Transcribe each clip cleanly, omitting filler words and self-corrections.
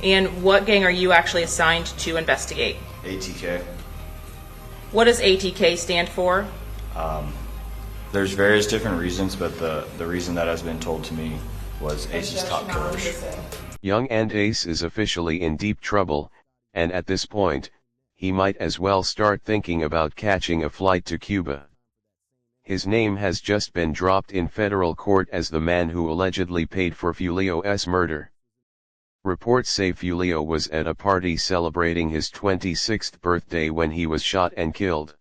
And what gang are you actually assigned to investigate? ATK. What does ATK stand for? There's various different reasons, but the reason that has been told to me was Ace's top killers. Yungeen Ace is officially in deep trouble, and at this point, he might as well start thinking about catching a flight to Cuba. His name has just been dropped in federal court as the man who allegedly paid for Foolio's murder. Reports say Foolio was at a party celebrating his 26th birthday when he was shot and killed.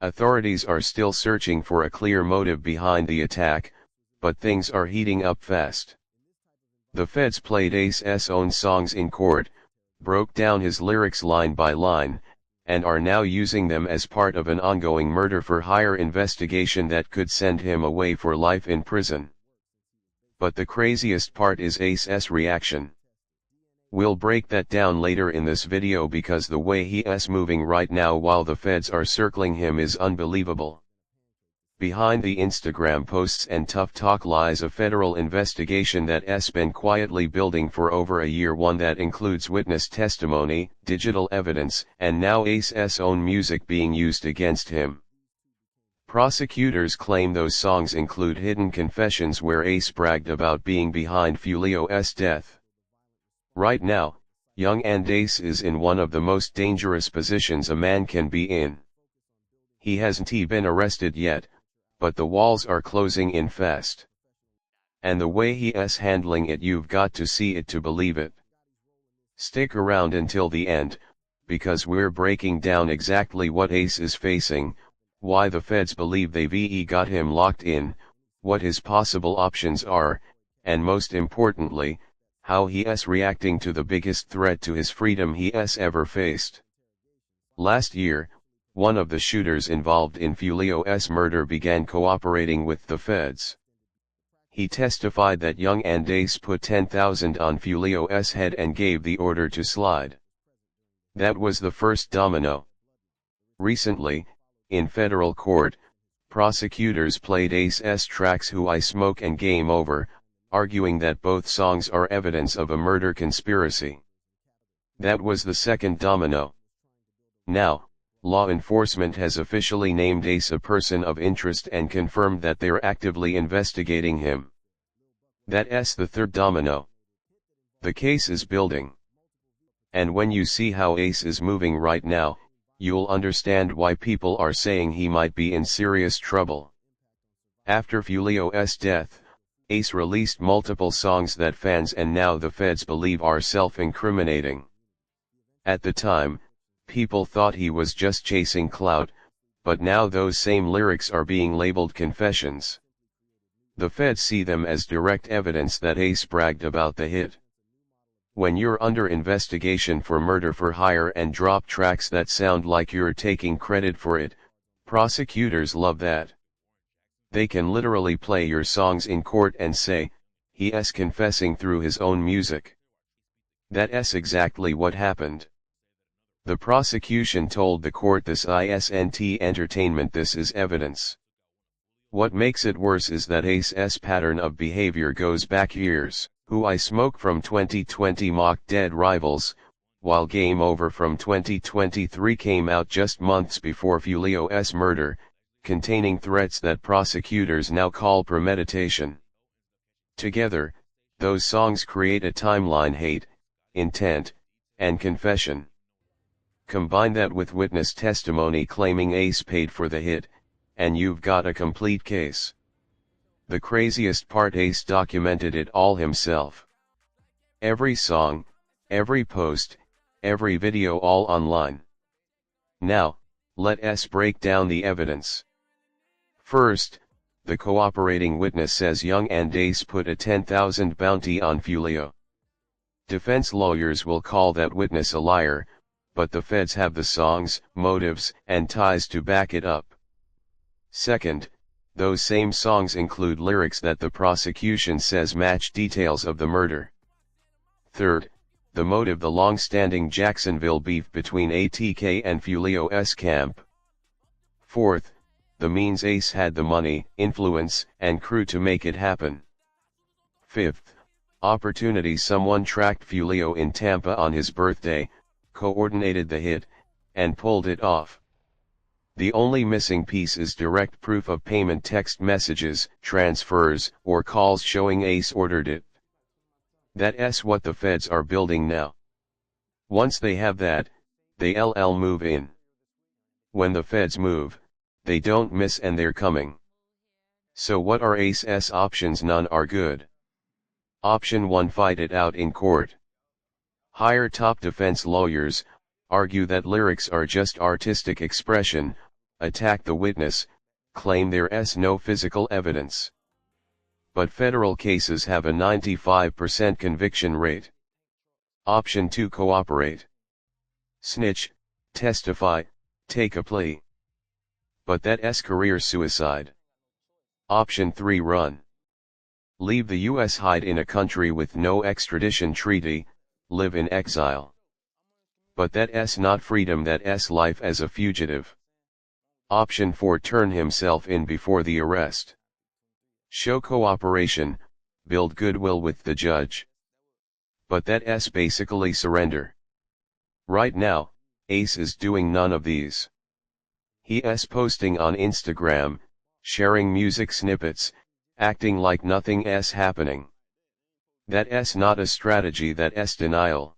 Authorities are still searching for a clear motive behind the attack, but things are heating up fast. The feds played Ace's own songs in court, broke down his lyrics line by line, and are now using them as part of an ongoing murder-for-hire investigation that could send him away for life in prison. But the craziest part is Ace's reaction. We'll break that down later in this video because the way he's moving right now while the feds are circling him is unbelievable. Behind the Instagram posts and tough talk lies a federal investigation that's been quietly building for over a year, one that includes witness testimony, digital evidence, and now Ace's own music being used against him. Prosecutors claim those songs include hidden confessions where Ace bragged about being behind Foolio's death. Right now, Yungeen Ace is in one of the most dangerous positions a man can be in. He hasn't been arrested yet, but the walls are closing in fast. And the way he's handling it, you've got to see it to believe it. Stick around until the end, because we're breaking down exactly what Ace is facing, why the feds believe they've got him locked in, what his possible options are, and most importantly, how he's reacting to the biggest threat to his freedom he's ever faced. Last year, one of the shooters involved in Foolio's murder began cooperating with the feds. He testified that Yungeen Ace put $10,000 on Foolio's head and gave the order to slide. That was the first domino. Recently, in federal court, prosecutors played Ace's tracks Who I Smoke and Game Over, arguing that both songs are evidence of a murder conspiracy. That was the second domino. Now, law enforcement has officially named Ace a person of interest and confirmed that they're actively investigating him. That's the third domino. The case is building. And when you see how Ace is moving right now, you'll understand why people are saying he might be in serious trouble. After Foolio's death, Ace released multiple songs that fans and now the feds believe are self-incriminating. At the time, people thought he was just chasing clout, but now those same lyrics are being labeled confessions. The feds see them as direct evidence that Ace bragged about the hit. When you're under investigation for murder for hire and drop tracks that sound like you're taking credit for it, prosecutors love that. They can literally play your songs in court and say, he's confessing through his own music. That's exactly what happened. The prosecution told the court this isn't entertainment, this is evidence. What makes it worse is that Ace's pattern of behavior goes back years. Who I Smoke from 2020 mocked Dead Rivals, while Game Over from 2023 came out just months before Foolio's murder, containing threats that prosecutors now call premeditation. Together, those songs create a timeline: hate, intent, and confession. Combine that with witness testimony claiming Ace paid for the hit, and you've got a complete case. The craziest part, Ace documented it all himself. Every song, every post, every video, all online. Now, let's break down the evidence. First, the cooperating witness says Yungeen Ace put a $10,000 bounty on Foolio. Defense lawyers will call that witness a liar, but the feds have the songs, motives, and ties to back it up. Second, those same songs include lyrics that the prosecution says match details of the murder. Third, the motive: the long-standing Jacksonville beef between ATK and Foolio's camp. Fourth, the means: Ace had the money, influence, and crew to make it happen. Fifth, Opportunity: someone tracked Foolio in Tampa on his birthday, coordinated the hit, and pulled it off. The only missing piece is direct proof of payment: text messages, transfers, or calls showing Ace ordered it. That's what the feds are building now. Once they have that, they'll move in. When the feds move, they don't miss, and they're coming. So what are Ace's options? None are good. Option 1: fight it out in court. Hire top defense lawyers, argue that lyrics are just artistic expression, attack the witness, claim there's no physical evidence. But federal cases have a 95% conviction rate. Option 2: cooperate. Snitch, testify, take a plea. But that's career suicide. Option 3: run. Leave the US, hide in a country with no extradition treaty, live in exile. But that's not freedom, that's life as a fugitive. Option 4: turn himself in before the arrest. Show cooperation, build goodwill with the judge. But that's basically surrender. Right now, Ace is doing none of these. He's posting on Instagram, sharing music snippets, acting like nothing's happening. That's not a strategy, that's denial.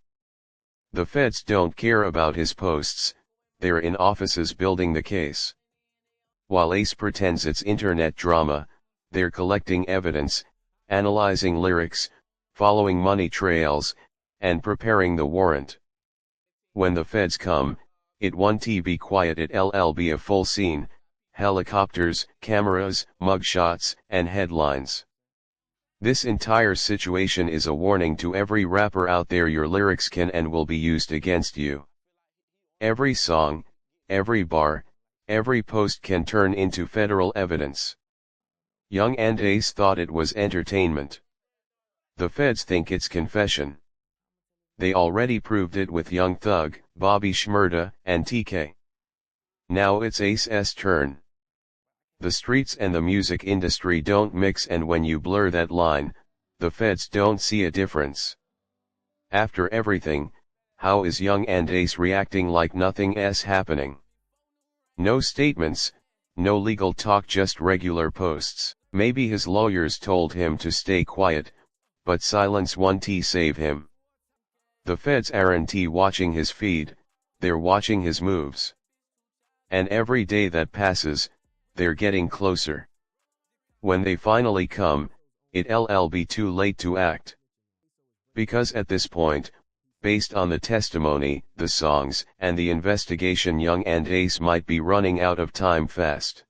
The feds don't care about his posts, they're in offices building the case. While Ace pretends it's internet drama, they're collecting evidence, analyzing lyrics, following money trails, and preparing the warrant. When the feds come, it won't be quiet, it'll be a full scene: helicopters, cameras, mugshots, and headlines. This entire situation is a warning to every rapper out there: your lyrics can and will be used against you. Every song, every bar, every post can turn into federal evidence. Yungeen Ace thought it was entertainment. The feds think it's confession. They already proved it with Young Thug, Bobby Shmurda, and TK. Now it's Ace's turn. The streets and the music industry don't mix, and when you blur that line, the feds don't see a difference. After everything, how is Yungeen Ace reacting like nothing's happening? No statements, no legal talk, just regular posts. Maybe his lawyers told him to stay quiet, but silence won't save him. The feds aren't watching his feed, they're watching his moves. And every day that passes, they're getting closer. When they finally come, it'll be too late to act. Because at this point, based on the testimony, the songs, and the investigation, Yungeen Ace might be running out of time fast.